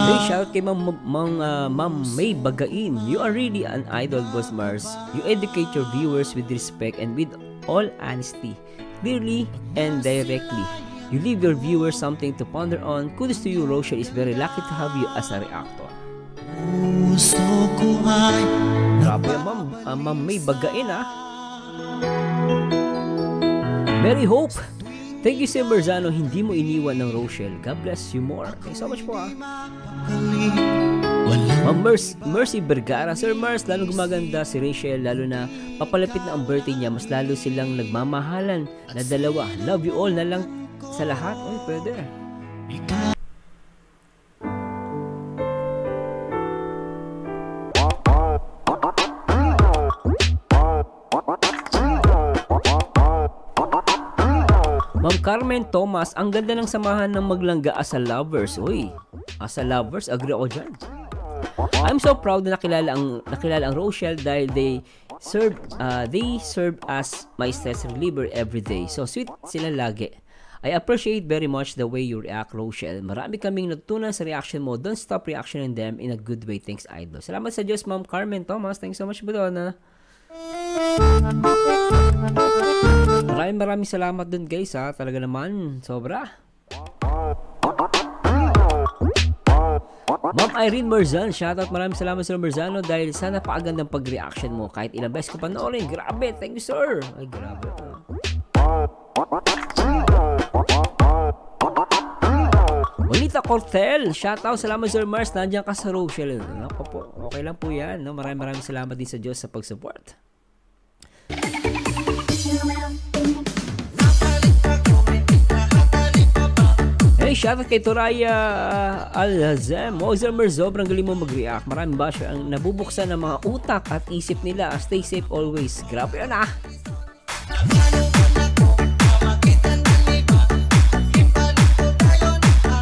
Hey, shout kay Ma'am May Bagain. You are really an idol, Boss Mars. You educate your viewers with respect and with all honesty, clearly and directly. You leave your viewers something to ponder on. Kudos to you, Rochelle is very lucky to have you as a reactor. Grabe, Ma'am May Bagain, ah. Mary Hope, thank you, Sir Marzano. Hindi mo iniwan ng Rochelle. God bless you more. Thanks so much po, ah. Ma'am Mercy Vergara, Sir Mars, lalo gumaganda si Rachel, lalo na papalapit na ang birthday niya, mas lalo silang nagmamahalan na dalawa. Love you all na lang sa lahat. Uy, pwede. Ma'am Carmen Thomas, ang ganda ng samahan ng maglangga as a lovers. Uy, as a lovers, agree ako dyan. I'm so proud na nakilala ang Rochelle dahil they serve as my stress reliever every day. So sweet sila lagi. I appreciate very much the way you react, Rochelle. Marami kaming natutunan sa reaction mo. Don't stop reactioning them in a good way. Thanks, Idol. Salamat sa Diyos, Ma'am Carmen Thomas. Thanks so much po doon, ha? Maraming salamat dun, guys, ha? Talaga naman, sobra. Ma'am Irene Marzan, shoutout, maraming salamat, Sir Marzano, dahil sa napakagandang pag-reaction mo. Kahit ilang beses ko panoorin, grabe, thank you, sir. Ay, grabe. Juanita Cortel, shoutout, salamat, Sir Mars, nandiyan ka sa Rochelle. Ako po, okay lang po yan, no? Maraming salamat din sa Diyos sa pag-support. Hey, shoutout kay Toraya Alhazem. Sir Mars, sobrang galing mo mag-react. Maraming ba siya ang nabubuksan ng mga utak at isip nila. Stay safe always. Grabe yan, ah.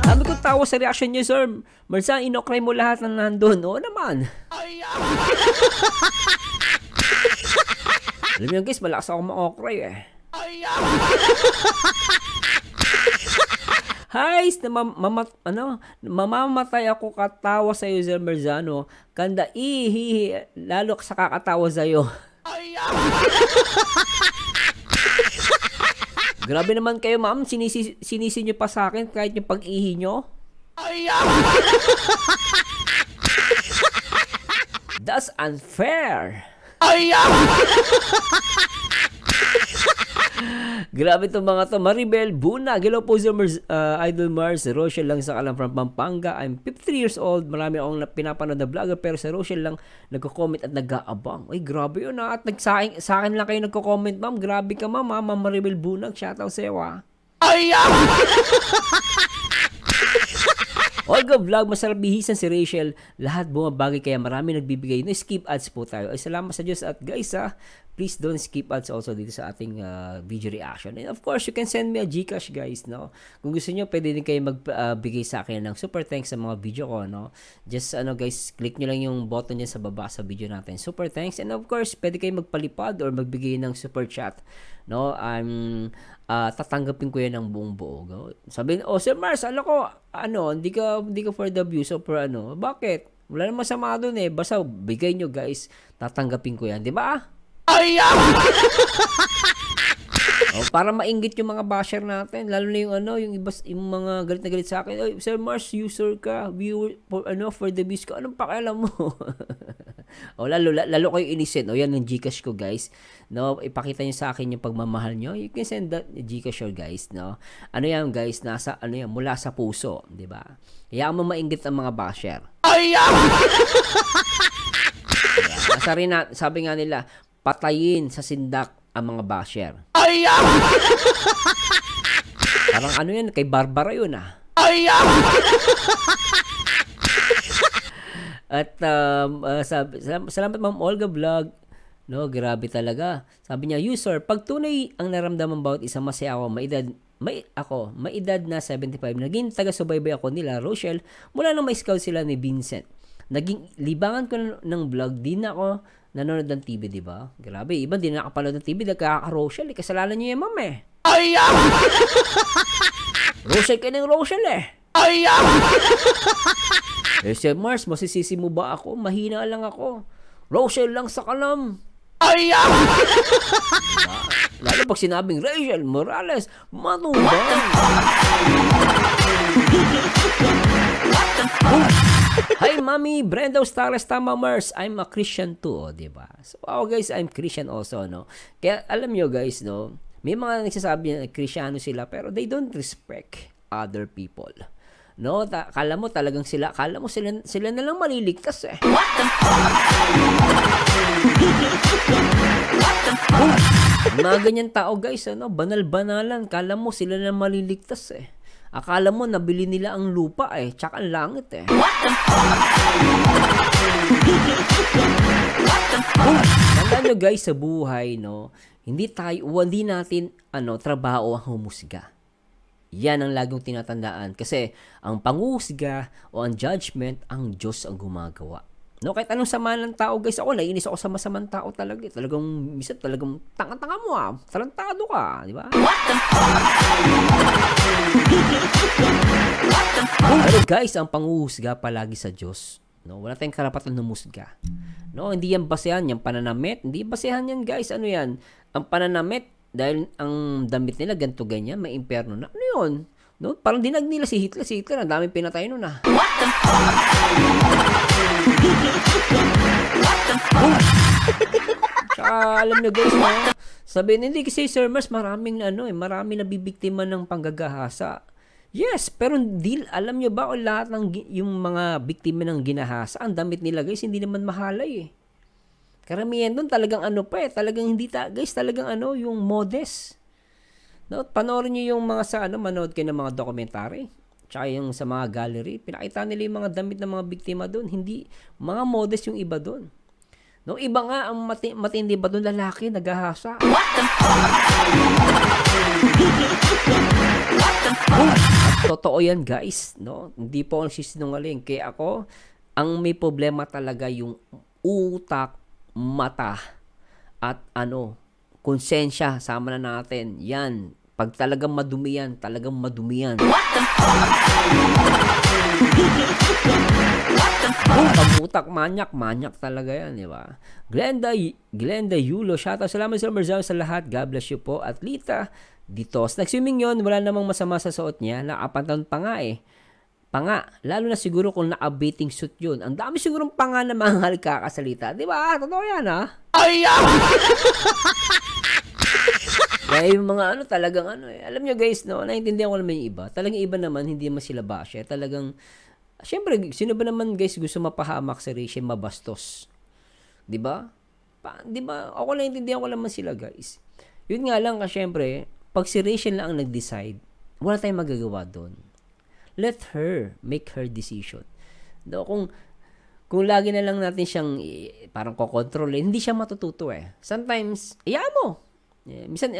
Sabi ko tawa sa reaction niyo, Sir Marsan, inokray mo lahat ng nandun. Oo naman. Alam niyo, guys, malakas ako ma-okray, eh. Guys, mamamatay ako katawa sa iyo, Sir Marzano. Kanda lalo sa kakatawa sa iyo. Grabe naman kayo, ma'am. Sinisi nyo pa sa akin kahit yung pag-ihi nyo. That's unfair. Grabe itong mga to. Maribel Buna, hello po, Sir Idol Mars. Rochelle lang sa kalam from Pampanga. I'm 53 years old. Marami akong pinapanood na vlogger, pero sa Rochelle lang nagko-comment at nag-aabang. Ay, grabe yun, ha. At sa akin lang kayo nagko-comment, ma'am. Grabe ka, ma'am. Ma'am Maribel Buna, shoutout sa iyo, ha. Olga Vlog, masarap bihisan si Rachel. Lahat bumabagay, kaya marami nagbibigay. No, skip ads po tayo. Ay, salamat sa Diyos. At guys, ha, please don't skip ads also dito sa ating video reaction. And of course, you can send me a Gcash, guys, no? Kung gusto nyo, pwede din kayo magbigay sa akin ng super thanks sa mga video ko, no? Just, guys, click nyo lang yung button dyan sa baba sa video natin. Super thanks. And of course, pwede kayo magpalipad or magbigay ng super chat, no? Tatanggapin ko yan ng buong buo. Sabihin, Sir Mars, alam ko, hindi ka for the view, so for bakit? Wala namang sama doon, eh. Basta bigay nyo, guys. Tatanggapin ko yan, di ba? Para mainggit yung mga basher natin, lalo na yung mga galit na galit sa akin. Oy, Sir Mars, user ka, viewer for the views ko. Anong pakialam mo? lalo kayo inisin. Yan yung Gcash ko, guys. No, ipakita niyo sa akin yung pagmamahal niyo. You can send that Gcash, guys, no. Yan, guys, nasa mula sa puso, 'di ba? Kaya mo mainggit ang mga basher. Sabi nga nila, patayin sa sindak ang mga basher. Parang yan, kay Barbara yun, ah. At salamat, Ma'am Olga Vlog. No, grabe talaga. Sabi niya, user, pag tunay ang naramdaman bawat isa, masaya ako. May edad na 75. Naging taga-subaybay ako nila, Rochelle, mula nang may scout sila ni Vincent. Naging libangan ko ng vlog, di na ako nanonood ng TV, di ba? Grabe, iba di na nakapanood ng TV, nagkaka-Rochelle, kasalanan niyo yan, ma'am, eh. Rochelle kayo ng Rochelle, eh. Eh, Sir Mars, masisisi mo ba ako? Mahina lang ako. Rochelle lang sa kalam. Ay! Lalo pag sinabing Rachel Morales, matubang. Hi, Mami Brenda Ostales, tama Mars. I'm a Christian too, diba? So, guys, I'm Christian also, no? Kaya, alam nyo guys, no? May mga nagsasabi na Kristiyano sila, pero they don't respect other people. No? Kala mo talagang sila na lang maliligtas eh. What the mga ganyan tao guys, ano? Banal-banalan. Kala mo sila na maliligtas eh. Akala mo nabili nila ang lupa eh, tsaka ang langit eh. Tandaan nyo guys, sa buhay, no? Hindi natin trabaho ang humusga. Yan ang laging tinatandaan. Kasi ang panghuhusga o ang judgment, ang Diyos ang gumagawa. No, kahit anong sama ng tao, guys, naiinis ako sa masamang tao talaga. Talagang, minsan talagang tanga-tanga mo talentado ka, di ba? Pero guys, ang panghuhusga palagi sa Diyos. No, wala tayong karapatan humusga. No, hindi yan basehan, yung pananamit, hindi basehan yan, guys. Ano yan? Ang pananamit, dahil ang damit nila ganito ganyan, may impyerno na. Ano yun? No? Parang dinag nila si Hitler. Si Hitler, ang daming pinatay nun ah. What the Tsaka, alam nyo guys, no? Sabihin, hindi kasi Sir Mars, maraming nabibiktima ng panggagahasa. Yes, pero alam nyo ba kung lahat ng yung mga biktima ng ginahasa, ang damit nila guys, hindi naman mahalay eh. Karamihan doon talagang talagang hindi guys, talagang yung modest. No, panoorin niyo yung mga manood kayo ng mga documentary, tsaka yung sa mga gallery, pinakita nila yung mga damit ng mga biktima doon, hindi mga modest yung iba doon. No, iba nga ang matindi ba doon, lalaki naghahasa. What the Totoo yan guys, no? Hindi po ako nagsisinungaling. Kaya ako, ang may problema talaga yung utak, mata, at konsensya, sama na natin. Yan. Pag talagang madumi yan, talagang madumi yan. Pag utak, manyak talaga yan, di ba? Glenda Yulo, shoutout. Salamat sa Marzal sa lahat. God bless you po. At Lita Ditos, nagswimming yon, wala namang masama sa suot niya. Nakapantalon pa nga eh. Panga, lalo na siguro kung naka-bathing suit yun. Ang dami sigurong panga na mga kakasalita. Di ba? Totoo yan, ha? Ay! Kaya yung mga talagang Alam nyo guys, no? Naiintindihan ko naman yung iba. Talagang iba naman, hindi naman sila bashe. Talagang, syempre, sino ba naman guys gusto mapahamak sa Rachel, mabastos? Di ba? Di ba? Ako naiintindihan ko naman sila guys. Yun nga lang, syempre, pag si Rachel lang ang nag-decide, wala tayong magagawa doon. Let her make her decision. Do, kung lagi na lang natin siyang parang kokontrol, hindi siya matututo eh. Sometimes, mo. Minsan,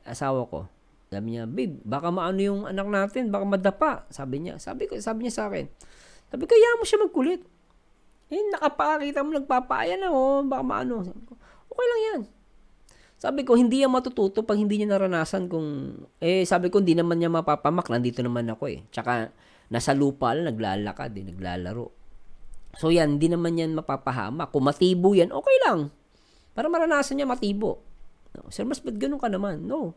asawa ko, sabi niya, babe, baka maano yung anak natin, baka madapa. Sabi niya sa akin. Sabi ko, mo siya magkulit. Nakapakita mo, nagpapaya na, baka maano. Sabi ko, okay lang yan. Sabi ko, hindi yan matututo pag hindi niya naranasan kung, sabi ko, hindi naman niya mapapamak, nandito naman ako eh. Tsaka, nasa lupa lang, naglalakad naglalaro. So yan, hindi naman yan mapapahamak. Kung matibo yan, okay lang. Para maranasan niya matibo. No, Sir Mas, ba't ganun ka naman? No.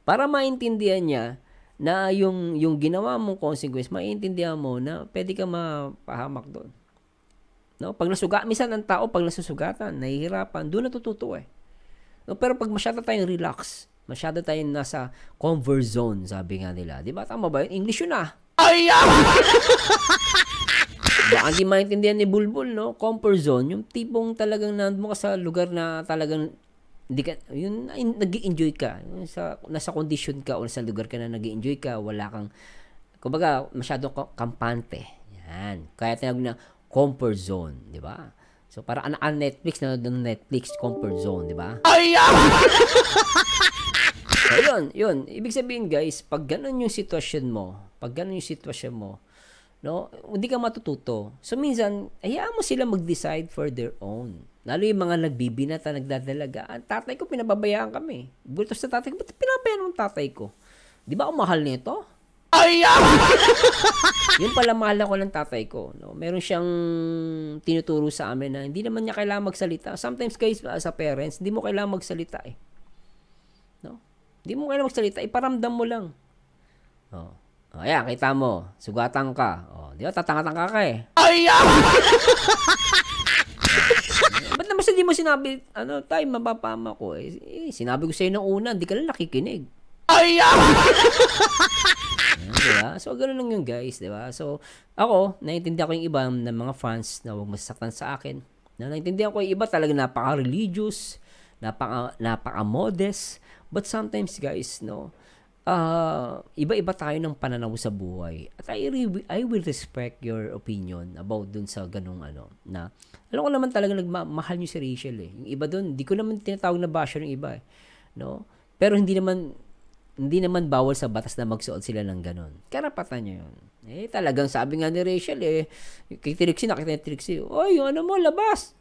Para maintindihan niya na yung ginawa mong consequence, maintindihan mo na pwede ka mapahamak doon. No? Pag minsan ang tao, pag nasusugatan, nahihirapan, doon natututo eh. No, pero pag masyado tayong relax, masyado tayong nasa comfort zone, sabi nga nila. Di ba? Tama ba yun? English yun ah. Ay! Baka hindi maintindihan ni Bulbul, no? Comfort zone, yung tipong talagang nandun ka sa lugar na talagang nag-i-enjoy ka. Nasa condition ka o nasa lugar ka na nag-i-enjoy ka, wala kang, kumbaga, masyado kampante. Yan. Kaya tinawag na comfort zone, di ba? So, para Netflix, na Netflix comfort zone, di ba? Ay! So, yun. Ibig sabihin, guys, pag ganun yung sitwasyon mo, no, hindi ka matututo. So, minsan, hayaan mo sila mag-decide for their own. Lalo yung mga nagbibinata, nagdadalaga. Ang tatay ko, pinababayaan kami. Bultos sa tatay ko, ba't pinabayaan ng tatay ko? Di ba ako mahal nito? Yun pala mahal ako ng tatay ko, no? Meron siyang tinuturo sa amin na hindi naman niya kailangan magsalita. Sometimes guys, as a parents, hindi mo kailangan magsalita eh. No? Hindi mo kailangan magsalita, iparamdam mo lang. Oh. Ayan, kita mo, sugatan ka. Oh, di ba, tatanga-tanga ka eh. Ba't naman hindi mo sinabi, tay, mapapama ko eh. Sinabi ko sa'yo nung una, hindi ka lang nakikinig. Diba? So, gano'n lang yun guys, diba? So, ako, naiintindihan ko yung iba ng mga fans na huwag masasaktan sa akin. Naiintindihan ko yung iba talaga napaka-religious, napaka-modest. But sometimes guys, no, iba-iba tayo ng pananaw sa buhay. At I will respect your opinion about dun sa ganung na alam ko naman talaga nagmahal nyo si Rachel eh. Yung iba dun, di ko naman tinatawag na basher yung iba eh. No? Pero hindi naman bawal sa batas na magsuot sila ng ganon. Karapatan nyo yun. Eh, talagang sabi nga ni Rachel eh, kay Trixie, nakita ni Trixie, oy, mo, labas!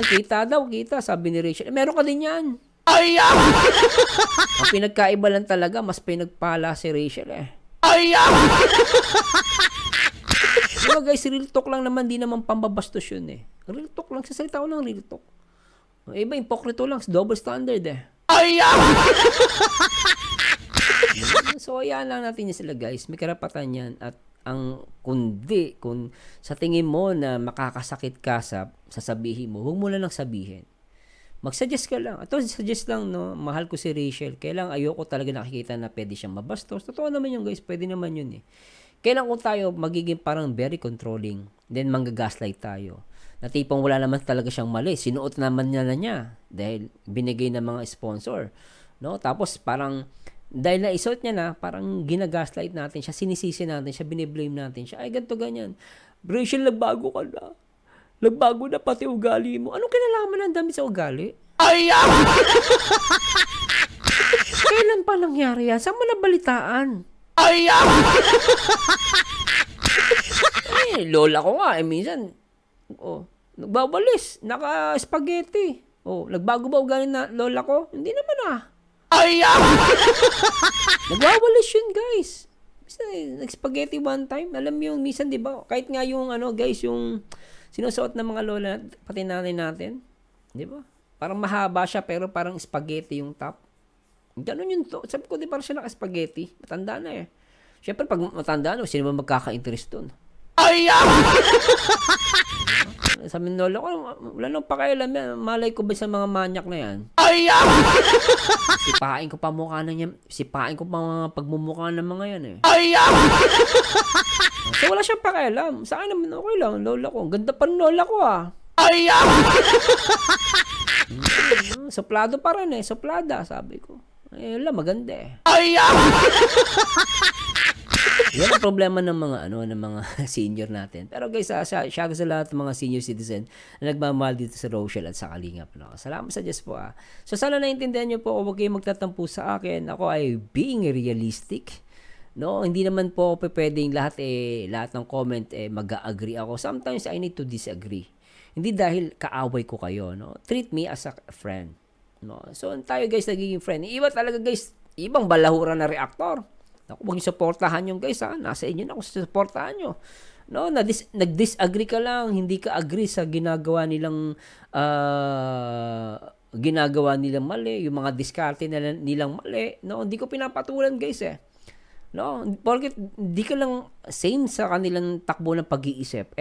Kita daw, sabi ni Rachel. Meron ka din yan. Ang pinagkaiba lang talaga, mas pinagpala si Rachel eh. Diba guys, real talk lang naman, di naman pambabastos yun eh. Real talk lang, sasalita ko ng real talk. Iba, impokrito lang, double standard eh. So, ayan lang natin sila guys. May karapatan yan. At kung sa tingin mo na makakasakit ka sa sasabihin mo, huwag mo lang sabihin. Mag-suggest ka lang. Ito, suggest lang, no? Mahal ko si Rachel. Kailang ayoko talaga nakikita na pwede siyang mabastos. Totoo naman yun guys. Pwede naman yun eh. Kailan kung tayo magiging parang very controlling, then manggagaslight tayo. Na tipong wala naman talaga siyang mali. Sinuot naman niya dahil binigay ng mga sponsor. No? Tapos parang dahil naisuot niya na, parang ginagaslight natin siya, sinisisi natin siya, biniblame natin siya. Ay, ganito, ganyan. Rachel, nagbago ka na. Nagbago na pati ugali mo. Anong kinalaman ng dami sa ugali? Kailan pa nangyari yan? Saan mo nabalitaan? Lola ko nga, minsan, nagbabalis, naka-spaghetti. Nagbago ba ugali na lola ko? Hindi naman nagwawalis yun, guys. Nag-spaghetti one time. Alam mo yung minsan, di ba? Kahit nga yung, guys, yung sinusuot ng mga lola, pati nanay natin. Di ba? Parang mahaba siya, pero parang spaghetti yung top. Ganun yun to. Sabi ko, di parang siya naka-spaghetti. Matanda na eh. Siyempre, pag matanda na, sino ba magkaka-interest dun? Sabi ng lola ko, wala nang pakialam yan. Malay ko ba sa mga manyak na yan? Sipain ko pa mukha na yan. Sipain ko pa mga pagmumukha ng mga yan eh. So wala siyang pakialam. Sa akin naman okay lang, lola ko. Ganda pa ng lola ko Suplado pa rin eh. Suplada, sabi ko. Wala, maganda eh. Yan ang problema ng mga ng mga senior natin. Pero guys, shout out sa lahat ng mga senior citizen na nagmamahal dito sa Rochelle at sa Kalingap. Salamat sa Diyos po So sana naintindihan niyo po, huwag kayong magtatampo sa akin. Ako ay being realistic. No, hindi naman po ako pwedeng lahat ng comment mag-agree ako. Sometimes I need to disagree. Hindi dahil kaaway ko kayo, no. Treat me as a friend. No. So tayo guys nagiging friend. Iba talaga guys, ibang balahura na reactor. Ako, huwag niyo supportahan yung guys Nasa inyo na kung supportahan nyo. No, nag-disagree ka lang, hindi ka agree sa ginagawa nilang mali, yung mga diskarte nilang mali. No, hindi ko pinapatulan guys No, porque di ka lang same sa kanilang takbo ng pag-iisip.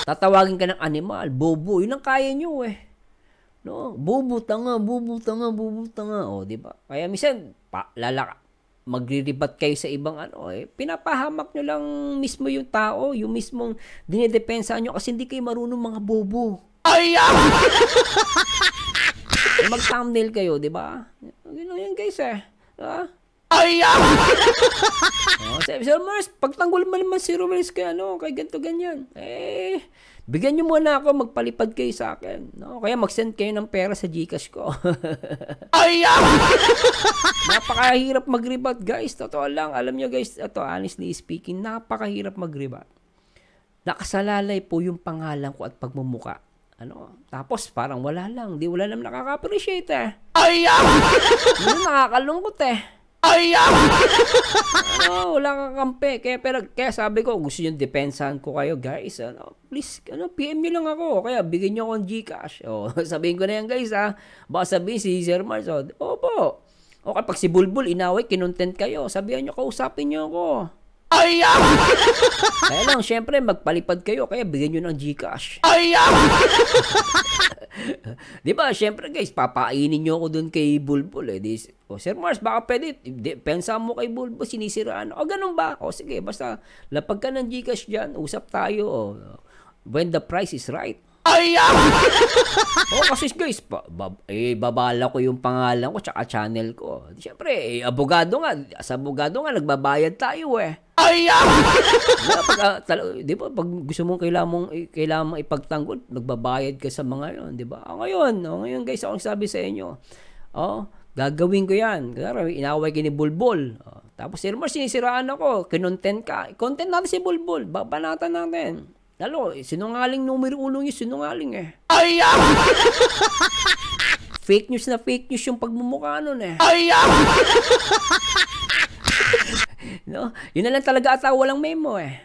Tatawagin ka ng animal, bobo, yun ang kaya nyo No, bobo, tanga. Di ba? Kaya minsan, magre-rebat kayo sa ibang pinapahamak nyo lang mismo yung tao, yung mismong dinedepensa nyo kasi hindi kayo marunong mga bobo. Mag-thumbnail kayo, di ba? Gano'n yan guys Sir Mars, pagtanggol mo naman si Ruelis kay ganito ganyan. Bigyan nyo muna ako, magpalipad kayo sa akin. No? Kaya mag-send kayo ng pera sa GCash ko. Napakahirap mag-rebat, guys. Totoo lang. Alam nyo, guys, honestly speaking, napakahirap mag-rebat. Nakasalalay po yung pangalan ko at pagmumuka. Tapos parang wala lang. Wala naman nakaka-appreciate Yun nakakalungkot Ay, Ano, wala kang kampe. Kaya sabi ko, gusto nyo depensahan ko kayo, guys. Ano, please, PM nyo lang ako. Kaya bigyan nyo akong Gcash. O, sabihin ko na yan, guys, ha. Baka sabihin si Sir Mars, opo. O kapag si Bulbul, inaway, kinontent kayo. Sabihan nyo, kausapin nyo ako. ay, Kaya lang, syempre, magpalipad kayo. Kaya bigyan nyo ng Gcash. ay, Di ba, syempre guys, papainin nyo ako dun kay Bulbul Sir Mars, baka pwede, pensa mo kay Bulbul, sinisiraan. Ganun ba? Sige, basta, lapag ka ng Gcash dyan, usap tayo. When the price is right. ay, Kasi guys, babala ko yung pangalan ko, tsaka channel ko. Syempre, sa abogado nga, nagbabayad tayo ay, Di ba, pag gusto mong kailangan mong ipagtanggol, nagbabayad ka sa mga yun, di ba? Ngayon guys, ako sabi sa inyo, gagawin ko yan. Kasi inaway ka ni Bulbul. Tapos, Sir Mars, sinisiraan ako, kinontent ka. Content natin si Bulbul, babanatan natin. Lalo, sinungaling numero 1 yung sinungaling ay, Fake news yung pagmumukha nun ay, No? Yun na lang talaga ata walang memo ay,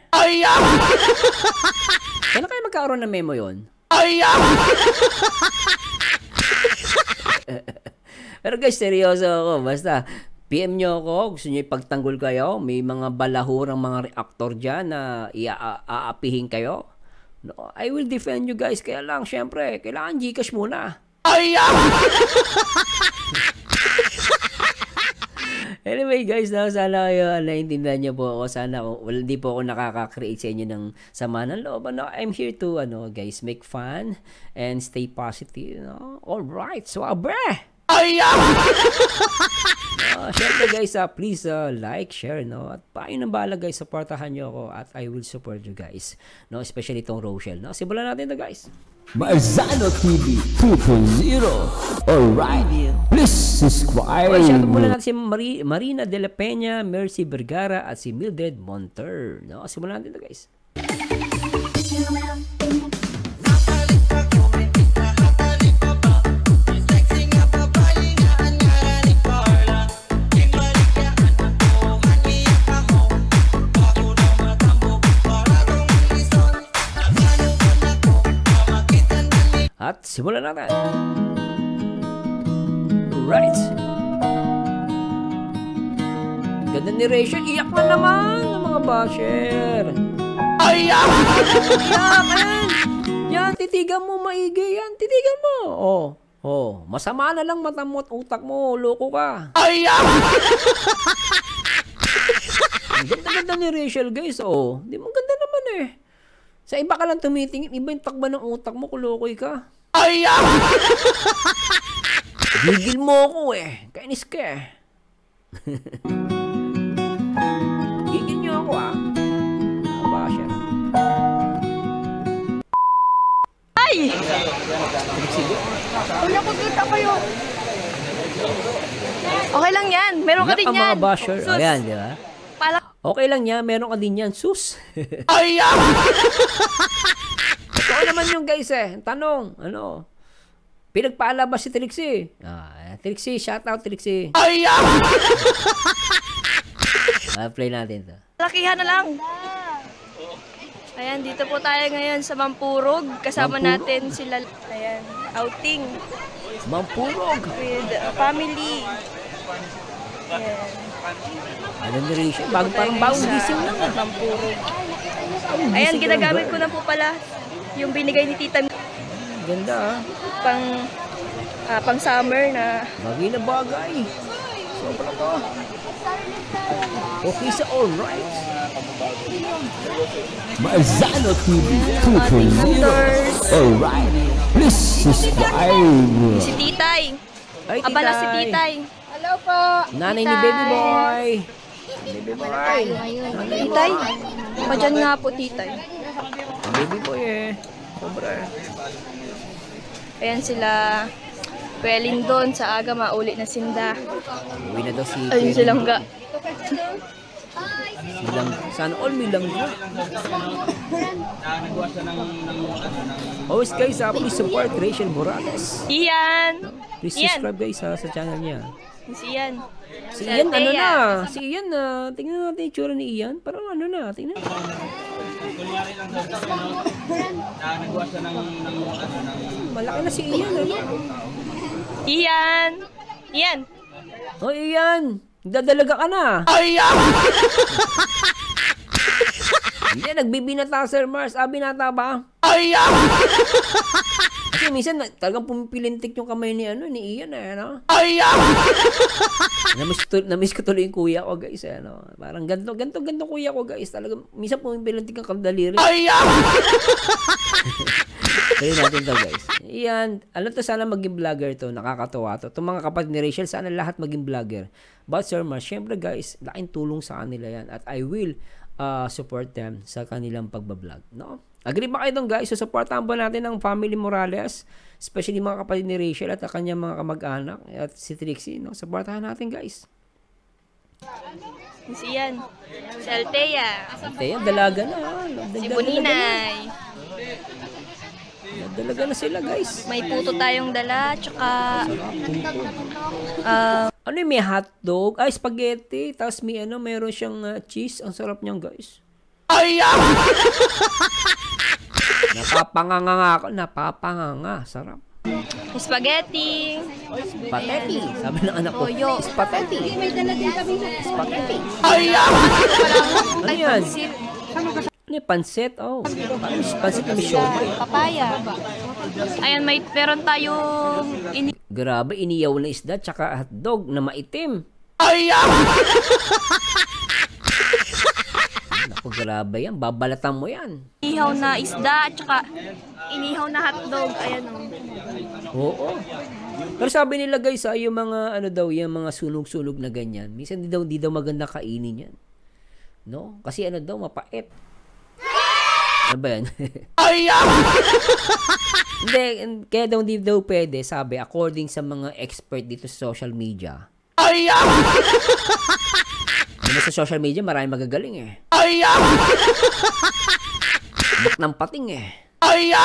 Kailan kayo magkakaroon ng memo yun? ay, Pero guys, seryoso ako. Basta, PM nyo ako. Gusto nyo ipagtanggol kayo. May mga balahurang mga reactor dyan na aapihin kayo. No, I will defend you guys. Kaya lang, syempre, kailangan Gcash muna. ay, Anyway guys, sana kayo naintindihan niyo po ako. Sana hindi po ako nakaka-create sa inyo ng sama ng loob. I'm here to guys, make fun and stay positive. All right, so ay, syempre guys, please like, share, at paano ng bala guys, supportahan nyo ako at I will support you guys, especially itong Rochelle. Simulan natin guys. Marzano TV 2.0. Alright, please subscribe. Okay, shoutout muna natin si Marina De La Peña, Mercy Vergara at si Mildred Monter. Simulan natin guys. At simulan natin. Right. Ganda ni Rachel. Iyak na naman ng mga basher. ay, Iyak, yan, titigan mo maigi yan. Titigan mo. Masama na lang mata mo at utak mo. Loko ka. ay, Ang ganda-ganda ni Rachel, guys. Di mo ganda naman Sa iba ka lang tumitingin. Iba yung takba ng utak mo. Kulokoy ka. ay, Gigil mo ako Kainis ka Gigil nyo ako Basher. Ay! Wala ko kita kayo. Okay lang yan. Meron ka din Ang yan. mga basher. Sus. Ayan, di ba? Okay lang yan. Meron ka din yan. Sus. ay, Ito naman yung guys Tanong, pinagpaalabas si Trixie. Trixie, shout out Trixie. ay, Play natin to. Lakihan na lang. Ayan, dito po tayo ngayon sa Mampurog. Kasama natin sila. Ayan, outing. Mampurog. With family. Ayan. Ano ni Rachel? Parang bagong gising lang Mampurog. Ayan, ginagamit ko na po pala yung binigay ni Tita. Ganda Pang summer na. Bagay na bagay. Sobra to. Okay sa alright. Marzano TV Ating 2.0. vendors. Alright, please subscribe. Si Titay. Ay, Abala si Titay. Titay. Hello po. Nanay ni Baby Boy. Baby Boy. Titay. Padyan nga po, Titay. Baby Boy Sobra Ayan sila. Kuya Lindon sa aga mauli na sinda. Uwi na daw si Ayun silang ga. Sana all may langga. Always guys, please support Rachel Morales. Iyan. Please Iyan. subscribe guys sa channel niya. Si Ian. Si Ian, ano Althea. na? Si Ian, tingnan natin yung tsura ni Ian. Parang ano na, tingnan. Malaki na si Ian, ano? Ian! Ian! Oh, Ian! Dadalaga ka na. Aya! Hindi, nagbibinata, Sir Mars. Binata ba? Aya! Kasi minsan, talagang pumipilintik yung kamay ni, ni Ian, ano? Aya! Namiss ko tuloy yung kuya ko, guys, ano? Parang ganto kuya ko, guys. Talagang, minsan pumipilintik ang kamdaliri. Aya! Kaya natin to, guys. Iyan, alam to, sana maging vlogger to. Nakakatawa to. Itong mga kapatid ni Rachel, sana lahat maging vlogger. But Sir Mars, syempre guys, laking tulong sa kanila yan. At I will support them sa kanilang pagbablog. No? Agree ba kayo doon, guys? So, supportahan ba natin ang family Morales? Especially mga kapatid ni Rachel at ang kanyang mga kamag-anak. At si Trixie, no? Supportahan natin, guys. Si Ian. Si Althea. Althea, dalaga na. Si Buninay. Dalaga na sila, guys. May puto tayong dala, tsaka Ano yung may hotdog? Ay, spaghetti. Tapos may mayroon siyang cheese. Ang sarap niyan, guys. Aya! Napapanganga ako. Napapanganga. Sarap. spaghetti. Spaghetti. Sabi ng anak ko. Toyo. Spaghetti. Spaghetti. Aya! Ano Ay, yan? pansit. Ano yung pansit? Oh. Pansit na may siomay. Papaya. Ayan, meron tayong Grabe, iniyaw na isda tsaka hotdog na maitim. Aya! Naku, grabe yan. Babalatan mo yan. inihaw na isda, tsaka inihaw na hotdog. Ayan o. Oo. Pero sabi nila guys, yung mga yung mga sunog-sunog na ganyan, minsan di daw maganda kainin yan. No? Kasi mapait. Ano ba yan? Aya! Hindi, kaya di daw pwede, sabi, according sa mga expert dito sa social media. Aya! Sa social media, maraming magagaling eh. Aya! Buk ng pating eh. Aya!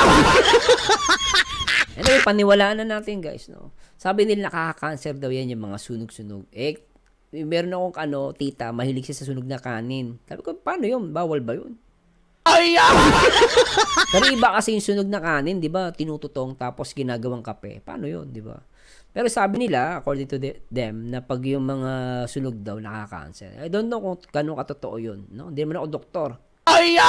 Anyway, paniwalaan na natin guys, no? Sabi nila nakaka-cancer daw yan yung mga sunog-sunog. Meron akong tita, mahilig siya sa sunog na kanin. Sabi ko, paano yun? Bawal ba yun? Aya! Pero iba kasi yung sunog na kanin, di ba? Tinututong tapos ginagawang kape. Paano yun, di ba? Pero sabi nila, according to them, na pag yung mga sunog daw nakaka-cancer. I don't know kung gano'ng katotoo yun. No? Hindi naman ako doktor. Aya!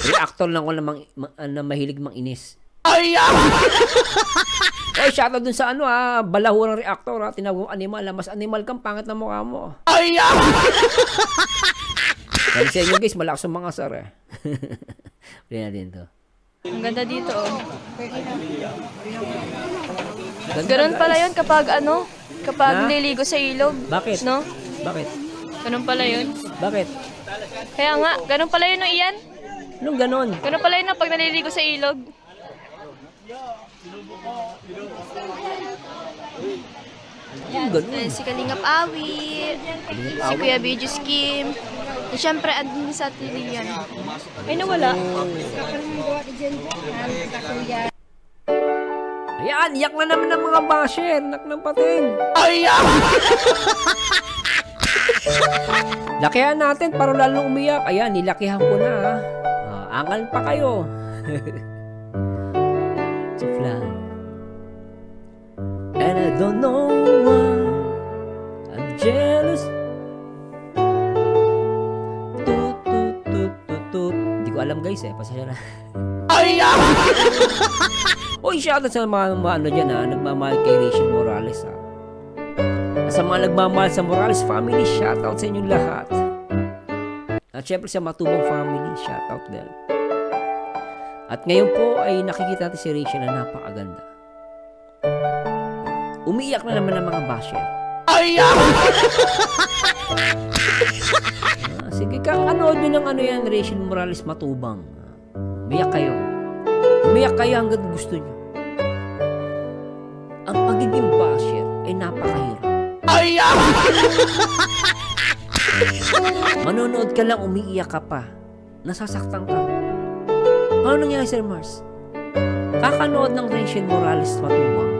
Reactor lang ko na mahilig manginis. Aya! Oy, shoutout dun sa balahurang reactor tinawag animal. Mas animal kang pangit na mukha mo. Aya! Dahil sa inyo guys, malakas ang mga sar eh. Pwede natin to. Ang ganda dito oh. Ganun pala yun kapag kapag Na? nililigo sa ilog. Bakit? No? Bakit? Ganun pala yun. Bakit? Kaya nga, ganun pala yun no, Ian? Anong ganon? Ganun pala yun no, pag naliligo sa ilog. Anong ganon? Ayan, si Kalingap Awi, si Kuya BG Kim, at syempre, andun sa atin yan. Ay, nawala. Ayan, iyak na naman ng mga basher. Nak ng pating. Aya! Lakihan natin para lalong umiyak. Ayan, nilakihan ko na. Angal pa kayo. To fly. And I don't know why I'm jealous. Tut, tut, tut, tut, tut. Hindi ko alam guys pasensya na. Aya! Uy, shoutout sa mga dyan nagmamahal kay Rachel Morales Sa mga nagmamahal sa Morales family, shoutout sa inyong lahat. At syempre sa Matubang family, shoutout din. At ngayon po ay nakikita natin si Rachel na napakaganda. Umiiyak na naman ang mga basher. Aya! Sige, kakanood nyo ng yan, Rachel Morales Matubang. Umiyak kayo. Umiyak kayo hanggang gusto nyo. Ang pagiging basher ay napakahirap. Aya! Manonood ka lang, umiiyak ka pa. Nasasaktan ka. Ano nangyari, Sir Mars? Kakanood ng Rachel Morales Matubang.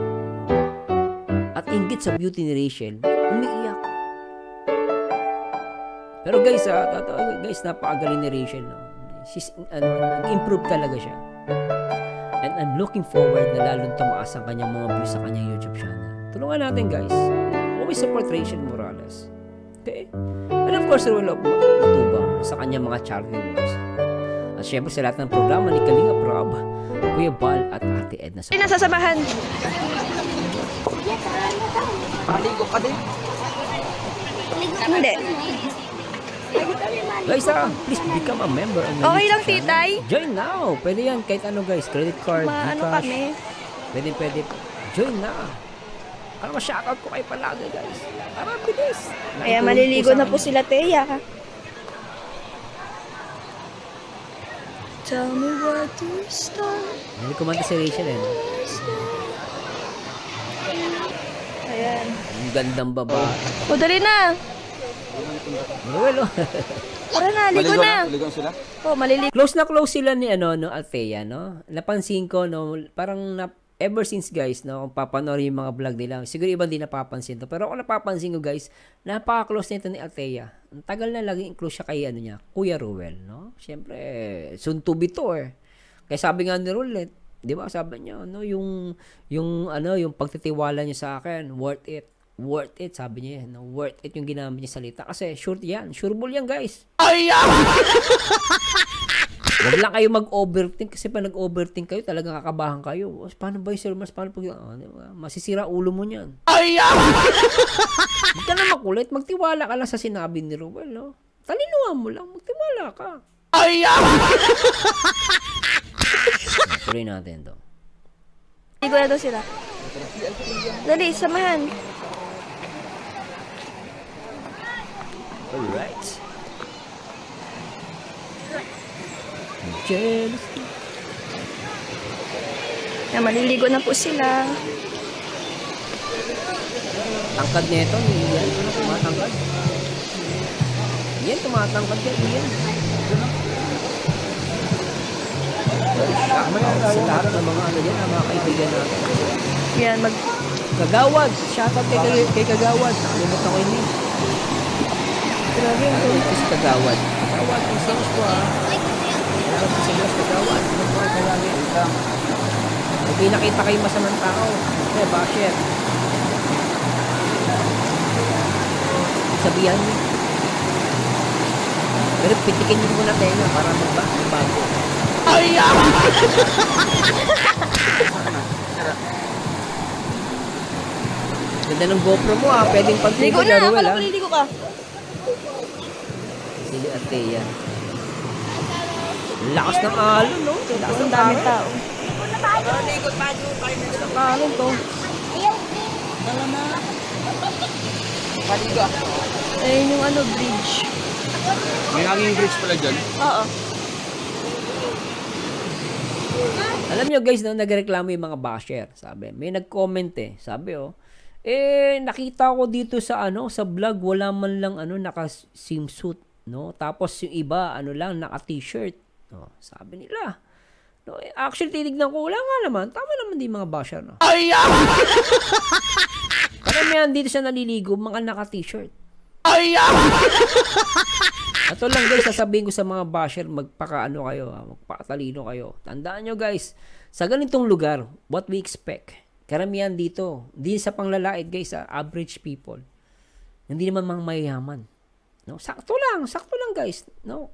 At inggit sa beauty ni Rachel, umiiyak. Pero guys, napakagaling ni Rachel. No? Nag-improve talaga siya. And I'm looking forward na lalong tumaas ang kanyang mga views sa kanyang YouTube channel. Tulungan natin guys. Always support Rachel Morales. Okay? And of course, Ruel of Matubang sa kanyang mga charity works. At syempre sa lahat ng programa ni Kalinga Prab, Kuya Bal at Ate Edna. Hindi nasasamahan. Maligo ka din. Hindi. Guys, please become a member. Okay lang, titay. Join now. Pwede yan. Kahit ano guys. Credit card, Ano Gcash. kami? Pwede. Join na. Para ma-shoutout ko kayo palagi guys. Para bilis. Kaya maliligo na po sila, Teya. Tell me what to start. Hindi kumanta si Rachel eh. Ayan. Ang gandang baba. O, dali na. Manuel, oh. Tara na, ligo na. Maligo sila? Oh, maliligo. Close na close sila ni Althea, no? Napansin ko, no, parang ever since guys, no, kung papanorin yung mga vlog nila, siguro iba din napapansin to. Pero ako napapansin ko guys, napaka-close nito ni Althea. Ang tagal na laging close siya kay Kuya Ruel, no? Siyempre, soon to be to eh. Kaya sabi nga ni Ruel, di ba, sabi niya, no, yung pagtitiwala niya sa akin, worth it, sabi niya, no, worth it yung ginamit niya salita. Kasi sure bull yan guys. Huwag lang kayo mag-overthink kasi pag nag-overthink kayo, talagang kakabahan kayo. Paano ba yung sermons? Paano pag masisira ulo mo niyan? Huwag ka na makulit. Magtiwala ka lang sa sinabi ni Ruel, no? Talinuhan mo lang. Magtiwala ka. Tuloy natin to. Ligo na daw sila. Dali, samahan. Alright. Jealousy. Kaya maliligo na po sila. Tangkad nito, Ian. Tumatangkad. Ian, tumatangkad yan, Ian. Sa lahat ng mga mga kaibigan natin. Yan, Kagawad. Shoutout kay Kagawad. Nakalimutan ko yun. Grabe yung ito si Kagawad. Kagawad, ang sales ko Kagawad. Pag nakita kayo masamang tao, basher. Sabihan niyo. Pero pitikin niyo muna tayo para magbago. Ganda ng GoPro mo pwedeng pag-ligo ligo na. Akala ko liligo ka. Sili Althea. Lakas ng alon, no? Lakas ng Ang dami tao. Lakas ng alon to. Maligo. Ayun yung bridge. May hanging bridge pala dyan. Oo. Alam nyo guys, no, nagreklamo yung mga basher. Sabi, may nag-comment sabi nakita ko dito sa sa vlog, wala man lang naka-swimsuit, no? Tapos yung iba, naka-t-shirt. No, sabi nila. No, actually, tinignan ko, wala nga naman. Tama naman din mga basher, no? Karamihan dito siya naliligo, mga naka-t-shirt. Ato lang guys, sasabihin ko sa mga basher, magpakatalino kayo. Tandaan nyo guys, sa ganitong lugar, what we expect, karamihan dito, hindi sa panglalait guys, average people. Hindi naman mga mayayaman. No, sakto lang guys, no.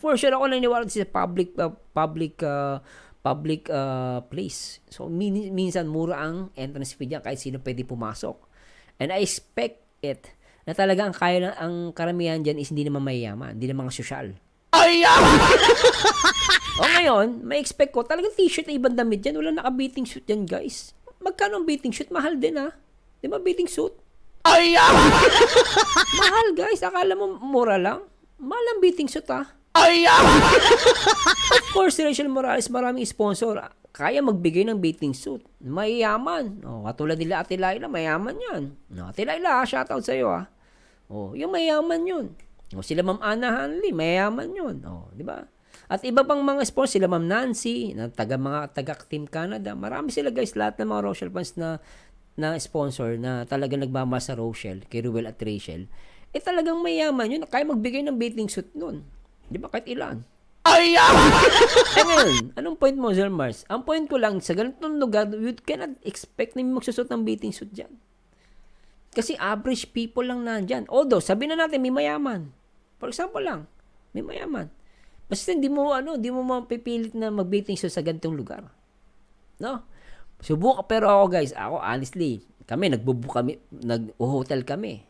For sure ako naniniwala sa public place. So minsan mura ang entrance fee diyan kahit sino pwede pumasok. And I expect it na talaga ang karamihan diyan is hindi naman mayayaman, hindi naman mga sosyal. O ngayon, may expect ko talagang t-shirt na ibang damit diyan, wala naka-bathing suit diyan guys. Magkano ang bathing suit? Mahal din 'Di ba bathing suit? Mahal guys, akala mo mura lang? Mahal ang bathing suit Of course, Rachel Morales, maraming sponsor. Kaya magbigay ng bathing suit. Mayayaman. Katulad nila Ate Laila, mayaman yan. Ate Laila, shoutout sa'yo yung mayaman yun. Sila Ma'am Ana Hanley, mayaman yun. Di ba? At iba pang mga sponsor, sila Ma'am Nancy, taga Team Canada. Marami sila guys, lahat ng mga Rochelle fans na na sponsor na talagang nagmamahal sa Rochelle, kay Ruel at Rachel, talagang mayaman yun. Kaya magbigay ng bathing suit nun. Di ba? Kahit ilan. Ngayon, anong point mo, Sir Mars? Ang point ko lang, sa ganitong lugar, you cannot expect na may magsusot ng bathing suit dyan. Kasi average people lang nandyan. Although, sabi na natin, may mayaman. For example lang, may mayaman. Basta di mo mapipilit na mag-bathing suit sa ganitong lugar. No? Subok, pero ako guys, honestly, nag-hotel kami.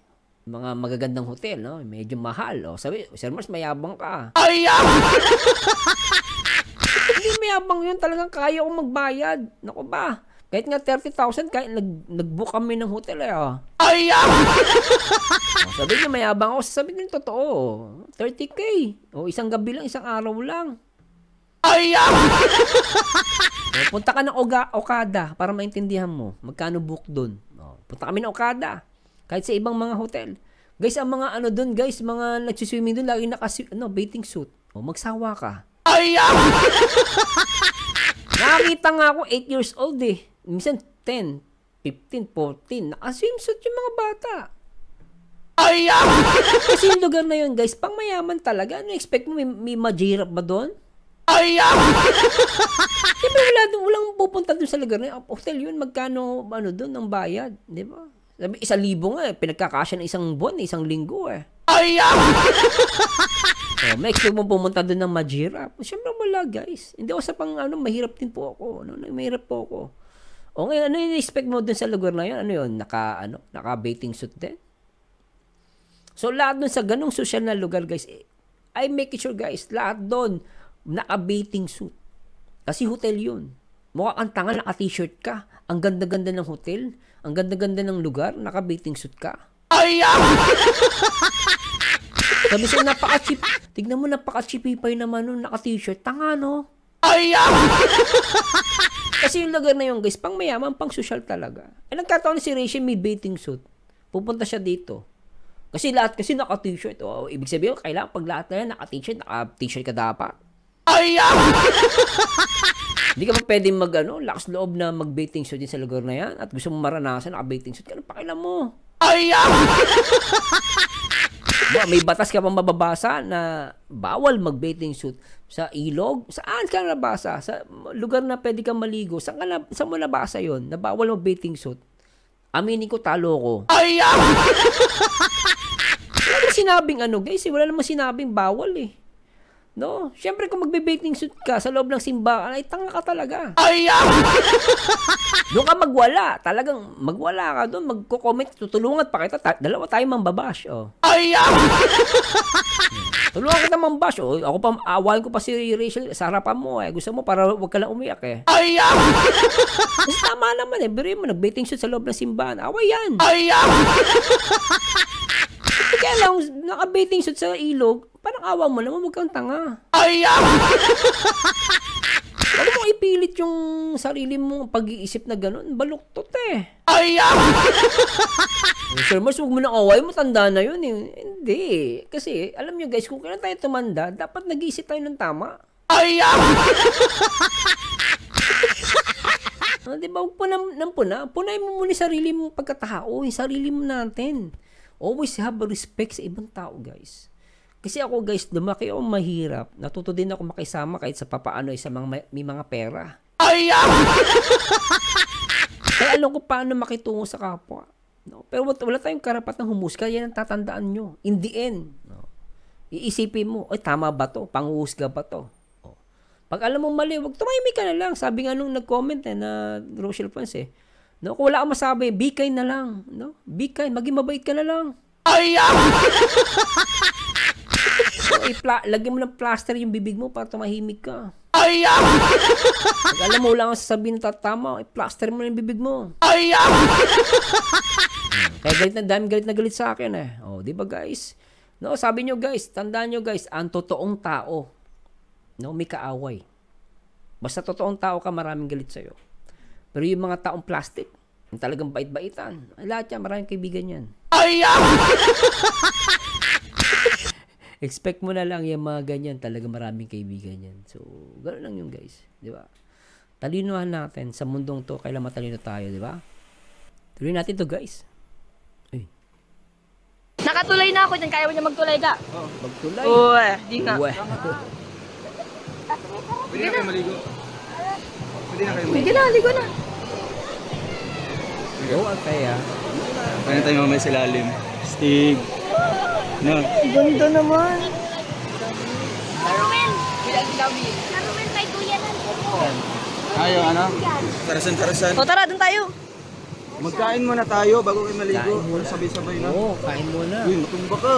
Mga magagandang hotel, no? Medyo mahal, oh. Sabi, Sir Mars, mayabang ka. Hindi mayabang yun, talagang kaya kong magbayad. Naku ba? Kahit nga 30,000, kahit nag-book kami ng hotel, oh. Sabi niya, mayabang ako. Sabi niya, totoo. 30K. O, isang gabi lang, isang araw lang. Punta ka ng Okada para maintindihan mo. Magkano book doon? Punta kami ng Okada. Kahit sa ibang mga hotel. Guys, ang mga doon, guys, mga nagsiswimming doon, lagi bathing suit. Magsawa ka. Nakakita nga ako, 8 years old eh. Minsan 10, 15, 14. Naka-swimsuit yung mga bata. Kasi yung lugar na yun, guys, pang mayaman talaga. Ano expect mo? May majirap ba doon? Siyempre, walang pupunta doon sa lugar na yun. Hotel yun, magkano, doon, ang bayad. Di ba? Sabi, 1,000 nga, pinagkakasya ng isang buwan, isang linggo eh. May expect mo pumunta doon ng majirap. Siyempre, wala, guys. Hindi ako sa mahirap din po ako. Mahirap po ako. O ngayon, ano yung expect mo doon sa lugar na yun? Ano yun? Naka-bathing suit din? So, lahat doon sa ganong social na lugar, guys, I make sure, guys, lahat doon, naka-bathing suit. Kasi hotel yun. Mukha kang tanga, naka-t-shirt ka. Ang ganda-ganda ng hotel. Ang ganda-ganda ng lugar. Naka-bathing suit ka. Sabi siya, napaka-cheap. Tignan mo, napaka-cheapipay naman nun, naka-t-shirt. Tanga, no? Kasi yung lugar na yun, guys, pang mayaman, pang social talaga. Nagkataon si Rachel may bathing suit. Pupunta siya dito. Kasi lahat kasi naka-t-shirt. Ibig sabihin, kailangan pag lahat na yan, naka-t-shirt ka dapat. Hindi ka pa pwedeng lakas loob na mag-bathing suit din sa lugar na yan at gusto mo maranasan naka-bathing suit, kaya pakialam mo. May batas ka pang mababasa na bawal mag-bathing suit sa ilog. Saan ka nabasa? Sa lugar na pwede kang maligo. Saan mo nabasa yun? Na bawal mag-bathing suit. Aminin ko, talo ko. Wala naman sinabing guys. Wala naman sinabing bawal eh. No? Siyempre kung magbe-bathing suit ka sa loob ng simbahan, ay tanga ka talaga. Doon ka magwala. Talagang magwala ka doon. Magko-comment. Tutulungan pa kita. Dalawa tayo mambabash. Tulungan kita mambash. Ako pa, awayin ko pa si Rachel sa harapan mo. Gusto mo para wag ka lang umiyak eh. Kasi tama naman eh. Biro mo, nag-bathing suit sa loob ng simbahan. Away yan. Kaya lang, naka-bathing suit sa ilog, parang awa mo naman, huwag kang tanga. Huwag mong ipilit yung sarili mong pag-iisip na gano'n. Baluktot eh. Sir Mars, huwag mo nang away, matanda na yun eh. Hindi. Kasi, alam nyo guys, kung kailan tayo tumanda, dapat nag-iisip tayo ng tama. Diba, huwag po nang puna. Punay mo muna sarili mong pagkatao, yung sarili mo natin. Always have respect sa ibang tao, guys. Kasi ako, guys, lumaki ako mahirap. Natuto din ako makisama kahit sa papaano sa may mga pera. Kaya alam ko paano makitungo sa kapwa. No? Pero wala tayong karapatang humusga. Yan ang tatandaan nyo. In the end, no? Iisipin mo, tama ba to? Panguhusga ba to? Pag alam mo mali, wag tumahimik ka na lang. Sabi nga nung nag-comment na Rochelle Fans no, kung wala kang masabi, be kind na lang. No? Be kind, maging mabait ka na lang. So, lagyan mo ng plaster yung bibig mo para tumahimik ka. Pag alam mo, wala kang sasabihin na tama, plaster mo yung bibig mo. Kaya galit na galit sa akin eh. Di ba guys? No, sabi nyo guys, tandaan nyo guys, ang totoong tao, no, may kaaway. Basta totoong tao ka, maraming galit sa'yo. Pero yung mga taong plastic, yung talagang bait-baitan, lahat yan, maraming kaibigan yan. Expect mo na lang yung mga ganyan, talagang maraming kaibigan yan. So, gano'n lang yun guys. Di ba? Talinohan natin sa mundong to, kailan matalino tayo, di ba? Tuloy natin to guys. Ay, Nakatulay na ako dyan. Kaya mo niya magtulay ka. magtulay. Uy, di nga. Uwe. Pwede na kayo maligo. Pwede na kayo maligo. Sige na, ligo na. Go, okay ah. Pwede tayo mamaya sa lalim. Stig. No. Ganda naman. Ayaw, ano? Karasan. O tara, dun tayo. Magkain muna tayo bago kayo maligo. Kain muna. Sabay-sabay na. Oo, kain muna. Uy, matumba ka.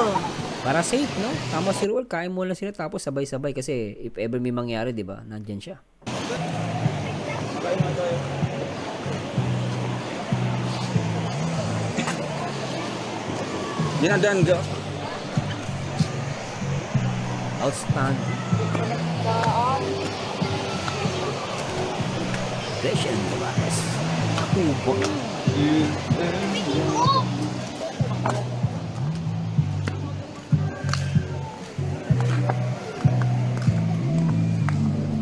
Para safe, no? Tama si Ruel, kain muna sila tapos sabay-sabay kasi if ever may mangyari, di ba? Nandyan siya. Yan ang daan, go. Outstanding. Christian Morales. Kubo.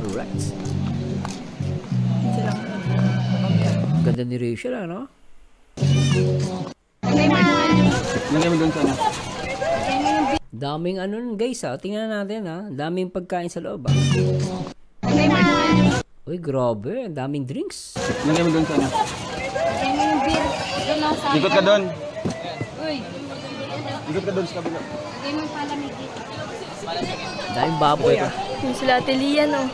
Alright. Ganda ni Rachel, ano? Lagay mo doon sa ano. Daming ano nun, guys, ha? Tingnan natin, ha? Daming pagkain sa loob, ha? Uy, grabe. Daming drinks. Lagay mo doon sa ano. Ikot ka doon. Ikot ka doon sa kabila. Daming baboy, ha? Yung sila Ate Lian, oh.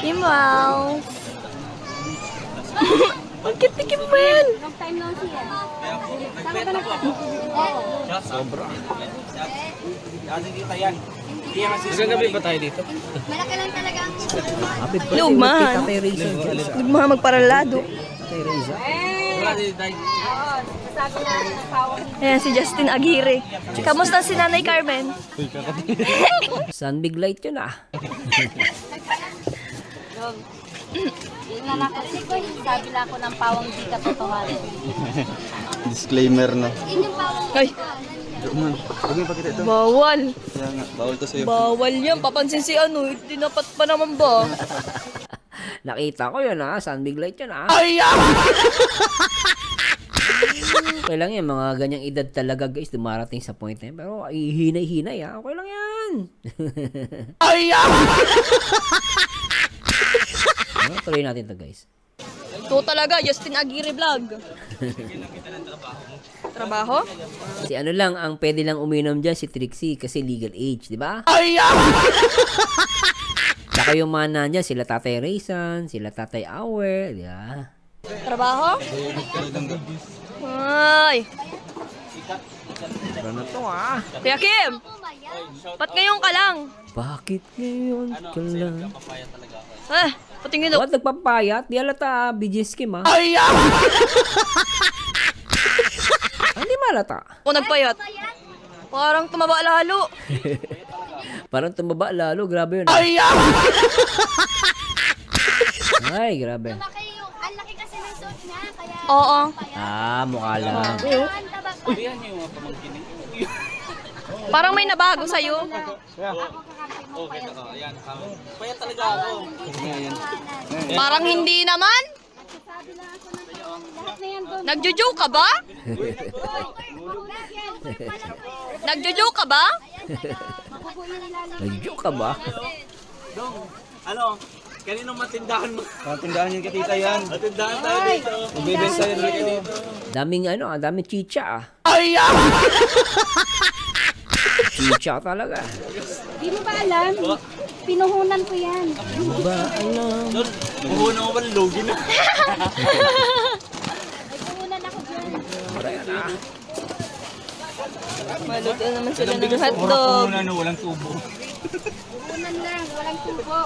Kimaw. Ang kitikim mo yan. Sobra. Magagabi ba tayo dito? Malaki lang talaga ang Happy birthday, Lumahan. Tatay Rachel. guys. Mga magparalado. Tatay Rachel. Ayan si Justin Aguirre. Kamusta si Nanay Carmen? Sun big light yun, ah. Yung nakakasik ko, sabi lang ako ng pawang di katotohanan. Disclaimer na. Yun yung pawang Ay, Man, huwag mo ipakita ito. bawal. Kaya nga, bawal to sa'yo. Bawal yan. Papansin si ano. Dinapat pa naman ba? Nakita ko yun, ah. Sun big light yun, ah. Ay, Okay lang yan, mga ganyang edad talaga, guys, dumarating sa point na yun. Pero hinay-hinay, ah. Okay lang yan. Ano, tuloy natin to, guys. ito talaga. Justin Aguirre vlog. Trabaho? Si ano lang, ang pwede lang uminom dyan, si Trixie, kasi legal age, di ba? Saka yung mga nandyan, sila Tatay Raysan, sila Tatay Awer, di ba? Trabaho? Ay. Ano na to, ah? Kuya Kim! Ba't ngayon ka lang? Bakit ngayon ka lang? Patingin daw. What, nagpapayat? Di alata, BGS Kim, ah. Hindi malata. Ako nagpayat. Parang tumaba lalo. Parang tumaba lalo, grabe yun. Ay, grabe. ang laki kasi ng suot niya, kaya... Oo. Ah, mukha lang. Ang taba pa. Parang may nabago sa'yo. Parang hindi naman. Lahat na yan doon. Nagjuju ka ba? Nagjuju ka ba? Nag-joke ka ba? Ano? Kaninong matindahan mo? Patindahan yung katita yan. Matindahan tayo dito. Ibibenta yan ulit dito. Daming ano, daming chicha, ah. Chicha talaga. Di mo ba alam? Pinuhunan ko yan. Ba, alam. Doon, puhunan mo ba logi na? May puhunan ako dyan. Maluto naman sila ng hotdog. Puhunan na walang tubo. Puhunan lang, walang tubo.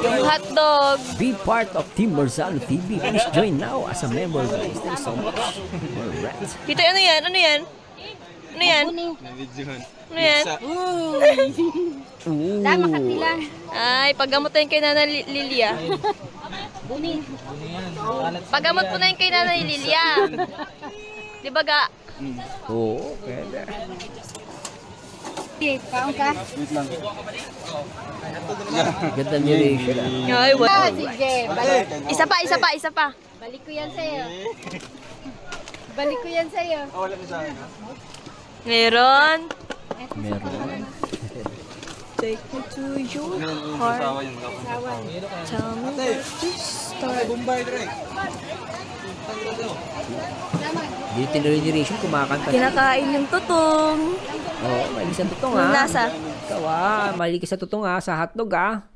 Yung hotdog. Be part of Team Marzano TV. Please join now as a member, guys. Thank you so much. Alright. Tito, ano yan? Ano yan? Ano yan? Ano yan? Dahil makatilang. Ay, paggamot na yun kay Nana Lilia. Buni. Paggamot po na yun kay Nana Lilia. Di ba ga? Oo, pwede. Kaon ka? Ganda ni Rachel, ah. Ay, what? Sige, balik. Isa pa. Balik ko yan sa'yo. Balik ko yan sa'yo. Oh, wala na sa akin. Meron. Meron. Take me to your Yung heart. asawa yung Tell me where to start. Bombay, direct. Dito generation kumakanta. Kinakain yung tutong. Oh, mali sa tutong ha. Yung lasa. Ikaw mali ka sa tutong ha, sa hotdog ha.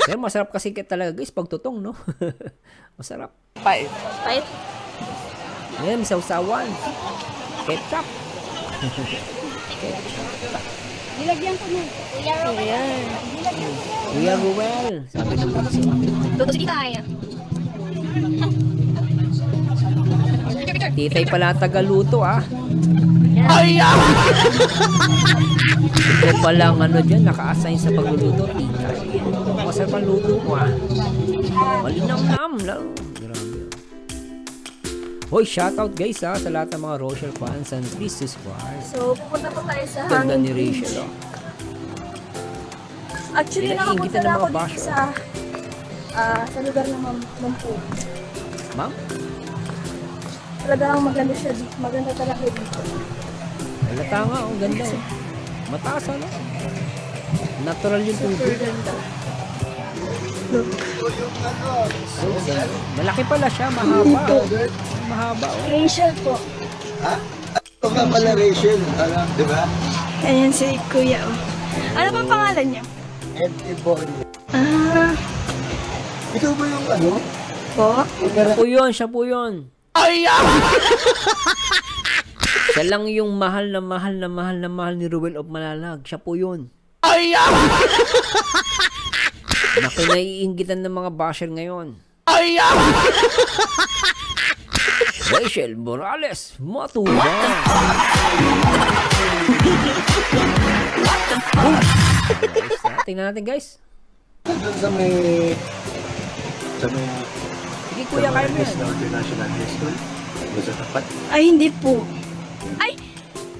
Pero masarap kasi talaga guys pag tutong, no? Masarap. Pait. Ngayon, may sausawan. Ketchup. Nilagyan ko nun. Ayan. Kuya Ruel. Sabi ng bunso. Luto si Titay. Titay pala tagaluto ah. Ikaw palang ano dyan, naka-assign sa pagluluto. Titay. Masarap ang luto mo ah. Malinam-nam lang. Grabe. Hoy, shoutout guys sa lahat ng mga Rochelle fans and please subscribe. So, pupunta po tayo sa Ganda ni Hanging Rachel oh. Actually, Pinaiingitan nakapunta ng na mga ako dito basher. sa lugar ng Mampu. Ma'am? Talagang maganda siya dito. Maganda talaga dito. Halata nga, ang ganda oh. Mataas ano? Natural yung Super tubig. ganda. So, malaki pala siya, mahaba. Mahaba oh. Rachel po. Ito ka pala, Rachel. Alam, di ba? Ayan si Kuya. Oh. Ano bang pangalan niya? Ed Ebonio. Ah, Ito ba yung ano? po? Siya po yun. Siya lang yung mahal ni Ruel of Malalag. Siya po yun. Na kinaiinggitan ng mga basher ngayon. Rachel Morales, matuwa. Tingnan natin guys. Doon sa may... Sige kuya, kaya mo yan. International High School. Doon sa tapat. Ay, hindi po. Ay!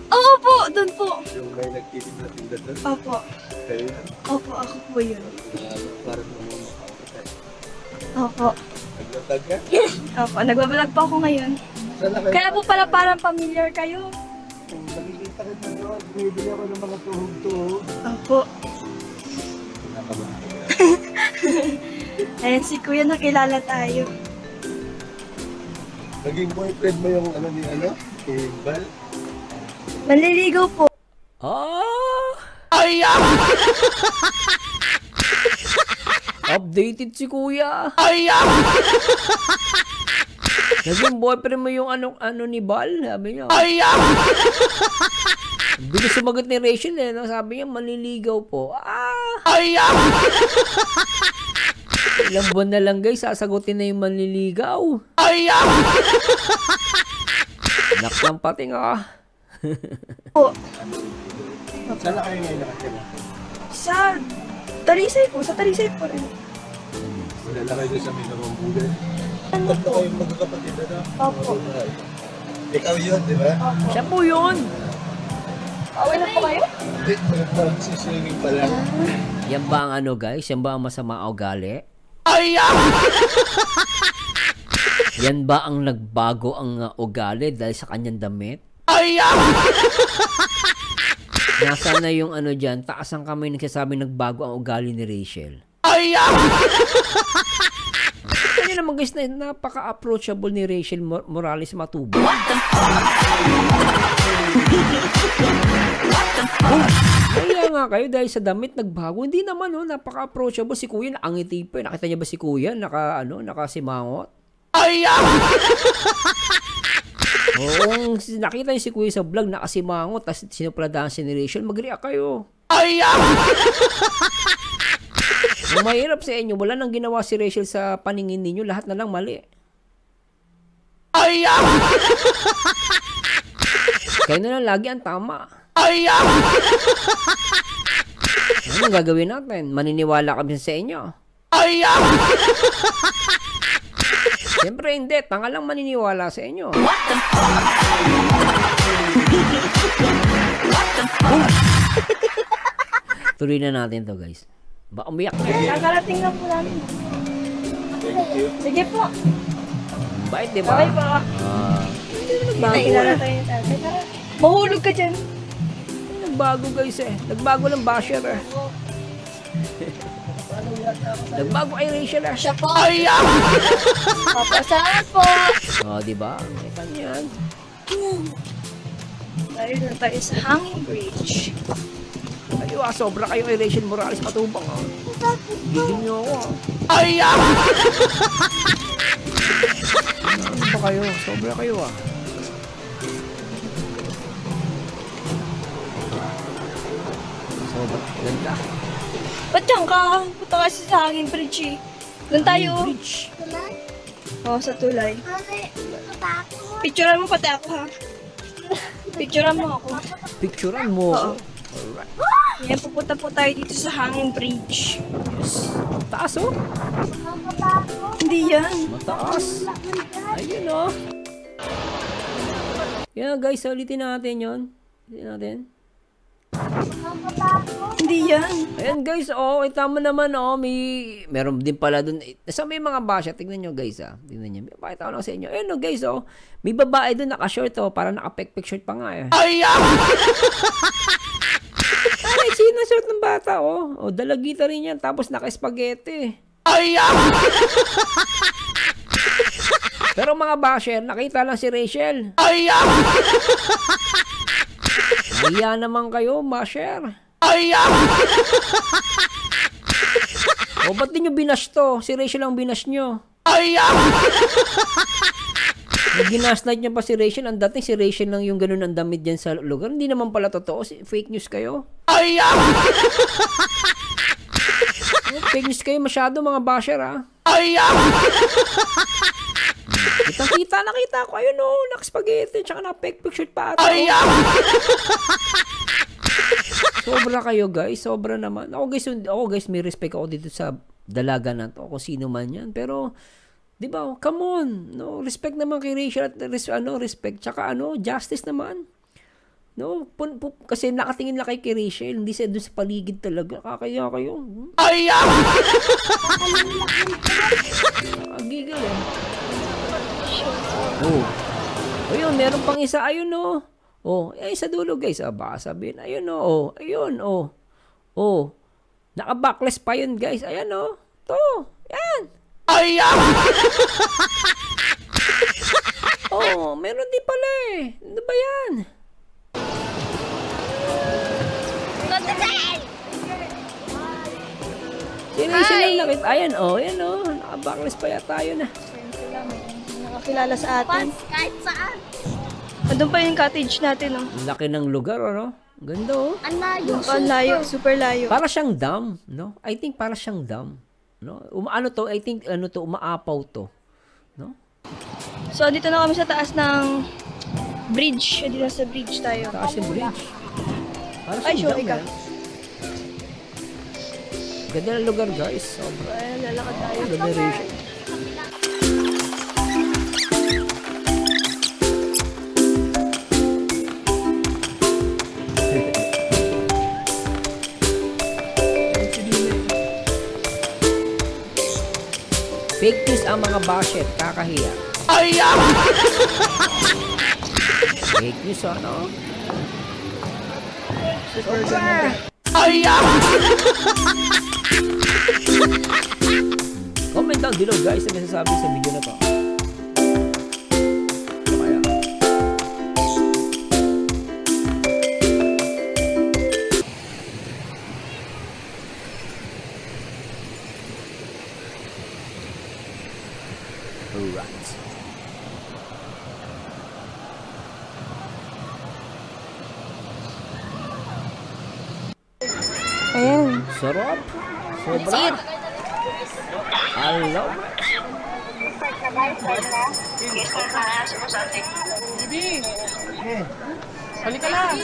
Oo po! Doon po! Yung may nagtitinda doon. Opo. Kayo yan. Opo, ako po yun. Parang namamakaw. Opo. Naglatag ka? Opo, nagbabalag po ako ngayon. Sana kayo? Kaya po pala parang familiar kayo. Nakikita ko na doon. Bumibili ako ng mga tuhog-tuhog. Opo. Ayan si Kuya, nakilala tayo. Naging boyfriend mo yung ano ni ano? Bal? Manliligaw po. Updated si kuya. Naging boyfriend mo yung ano ni Bal, sabi niya. Bilis sumagot ni Rachel eh, no? Sabi niya, maliligaw po. Ilang buwan na lang guys, sasagutin na yung manliligaw. Nak ng pating ah. Po. Saan na kayo ngayon nakatira? Sa Talisay po. Sa Talisay po rin. Wala na kayo sa may namambulan. Ba't na kayo magkakapatid na? Opo. Ikaw yun, di ba? Siya po yun. Okay na po kayo? Hindi, magsiswimming pa lang. Yan ba ang ano guys? Yan ba ang masama o ugali? Yan ba ang nagbago ang ugali dahil sa kanyang damit? Nasaan na yung ano dyan? Taas ang kamay nagsasabi nagbago ang ugali ni Rachel. Kanya naman guys na napaka-approachable ni Rachel Morales Matubo. Kaya nga kayo dahil sa damit nagbago. Hindi naman oh, napaka-approachable si Kuya. Nakangiti pa. Nakita niya ba si Kuya? Nakasimangot? Oo, nakita niyo si Kuya sa vlog, nakasimangot, tapos sinupladahan si Rachel, mag-react kayo. Kung mahirap sa inyo, wala nang ginawa si Rachel sa paningin ninyo, lahat na lang mali. Kayo na lang lagi ang tama. Ano gagawin natin? Maniniwala kami sa inyo. Siyempre hindi, tanga lang maniniwala sa inyo. Tuloy na natin to guys. Ba umiyak na. Nakarating lang po namin. Sige po. Bait, di ba? Bye po. Nagbago tayo ni tatay. Tara. Mahulog ka dyan. Nagbago guys eh. Nagbago ng basher eh. Nagbago kay Rachel eh. Siya po. Papasalamat po. Oh, di ba? May kanyan. Tayo na tayo sa Hanging Bridge. Kayo sobra kayo kay Rachel Morales matubang ah. Gigil niyo ako ah. Ano ba kayo? Sobra kayo ah. Sobra. Ganda. Ba't yan ka? Punta kasi sa Hanging Bridge eh. Doon tayo. Bridge. Oo, sa tulay. Picturean mo pati ako ha. Picturean mo ako. Picturean mo. Oo. Alright. Yan, pupunta po tayo dito sa Hanging Bridge. Yes. Mataas oh. Hindi yan. Mataas. Ayun oh. Yan guys, ulitin natin yun. Ulitin natin. Hindi yan. Ayan guys, oh, kita mo naman, oh, meron din pala dun, sa may mga basya, tignan nyo guys, tignan nyo, pakita ko lang sa inyo, ayun oh, guys, oh, may babae dun naka-short, oh, para naka-pek-pek short pa nga, eh. Ay, sino short ng bata, oh, dalagita rin yan, tapos naka-spaghetti. Ay, pero mga basher, nakita lang si Rachel. Ay, Hiya naman kayo, basher. O, ba't di nyo binash to? Si Rachel ang binash nyo. Ginaslight nyo pa si Rachel. Ang dating si Rachel lang yung ganun ang damit dyan sa lugar. Hindi naman pala totoo. Fake news kayo. Fake news kayo masyado, mga basher, ha? Kitang-kita, nakita ko. Ayun, oh, naka-spaghetti. Tsaka naka-pek-pek shirt pa ata. Sobra kayo, guys. Sobra naman. Ako guys, may respect ako dito sa dalaga na to. Ako sino man yan. Pero, di ba, come on. No, respect naman kay Rachel at respect. Tsaka justice naman. No, kasi nakatingin lang kay Rachel. Hindi siya doon sa paligid talaga. Kakaya kayo. Gigil eh. Oh. Ayun, meron pang isa. Ayun, oh. Oh, sa dulo, guys. Baka sabihin. Ayun, oh. Ayun, oh. Oh. Naka-backless pa yun, guys. Ayan, oh. To. Yan. Oh, meron din pala eh. Ano ba yan? Si Rachel lang nakita. Ayan, oh. Ayan, oh. Naka-backless pa yata yun, ah. Nakakilala sa atin. Kahit saan. Andun pa yung cottage natin, oh. Laki ng lugar, ano? Ganda, oh. Ang layo. Ang layo, super layo. Para siyang dam, no? I think para siyang dam, no? I think umaapaw to, no? So, dito na kami sa taas ng bridge. Dito sa bridge tayo. Taas yung bridge. Para Ay, siyang sure dam, ka. eh. Ganda ng lugar, guys. Sobra. Ayan, lalakad tayo. Ganda rin. Fake news ang mga basher, kakahiya. Fake news, ano? Super. Comment down below, guys, ang masasabi sa video na to. Kaya. Alright. Ayan. Sarap. Sobra. I love it. Halika lang!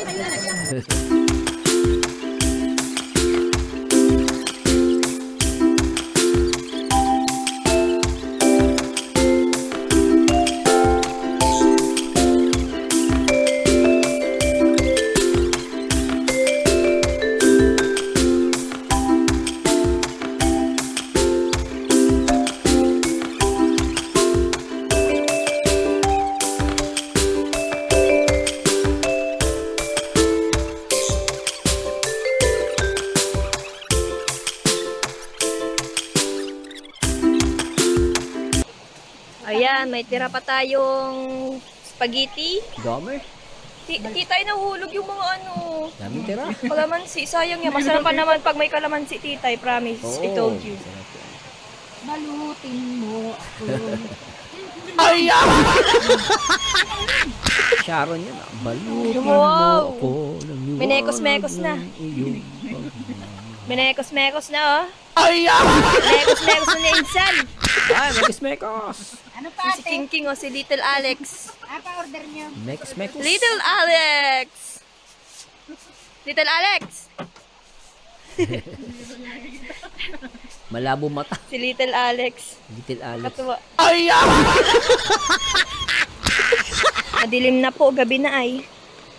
Ayan, may tira pa tayong spaghetti. Dami. Titay, nahulog yung mga ano. Daming tira. Kalamansi, sayang yan. Masarap pa naman pag may kalamansi, titay. Promise, I told you. Sarap yan. Balutin mo ako. Sharon yan. Balutin mo Wow. ako. ng liwanag Minekos-mekos na. ng iyong Menekos-mekos na, oh. Menekos-mekos na ni Insan. Ay, mekos-mekos. Ano pa Si King King, oh, si Little Alex. Apa order niyo? Mekos-mekos. Little Alex! Little Alex! Malabo mata. Si Little Alex. Little Alex. Katuwa. Madilim na po, gabi na ay.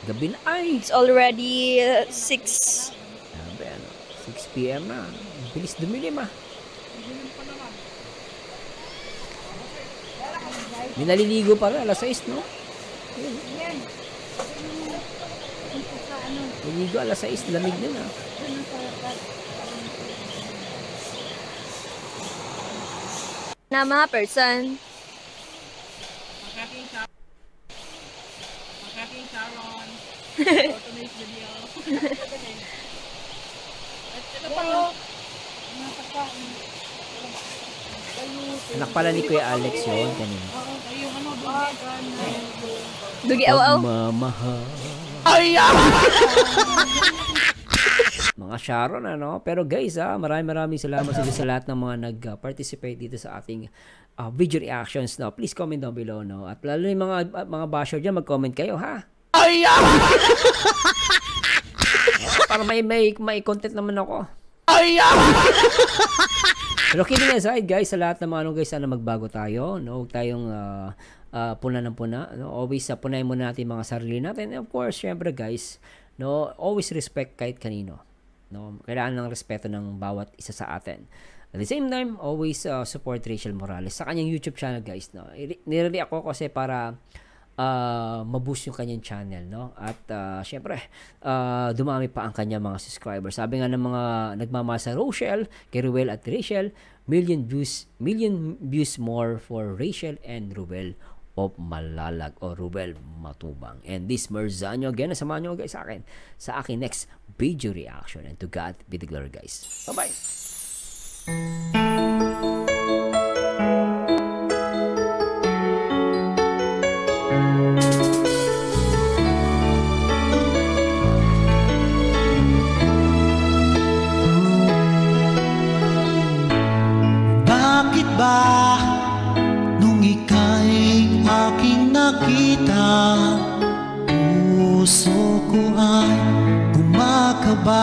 Gabi na ay. It's already 6. Sabi, 6 p.m. na. Bilis dumilim ah. May naliligo pa rin, alas 6, no? Naliligo alas 6, lamig din ah. Na mga person. Anak pala ni Kuya Alex yun kanina. Dugi aw-aw. Pagmamahal. Mga Sharon, ano? Pero guys, maraming salamat sa lahat ng mga nag-participate dito sa ating video reactions, no? Please comment down below, no? At lalo yung mga basher dyan, mag-comment kayo, ha? Para may content naman ako. Pero kidding aside, guys, sa lahat ng mga guys, sana magbago tayo, no? Huwag tayong puna ng puna, no? Always punayin muna natin mga sarili natin. And of course, syempre, guys, no? Always respect kahit kanino. No, kailangan ng respeto ng bawat isa sa atin. At the same time, always support Rachel Morales sa kanyang YouTube channel, guys, no. Nire-react ako kasi para ma-boost yung kanyang channel, no. At syempre, dumami pa ang kanyang mga subscribers. Sabi nga ng mga nagmamahal sa Rochelle, kay Ruel at Rachel, million views more for Rachel and Ruel of Malalag o Ruel Matubang. And this Merzano, again, samahan nyo guys sa akin next video reaction. And to God be the glory, guys. Bye-bye! Bakit ba nung ika'y aking nakita, puso ko ay kumakaba?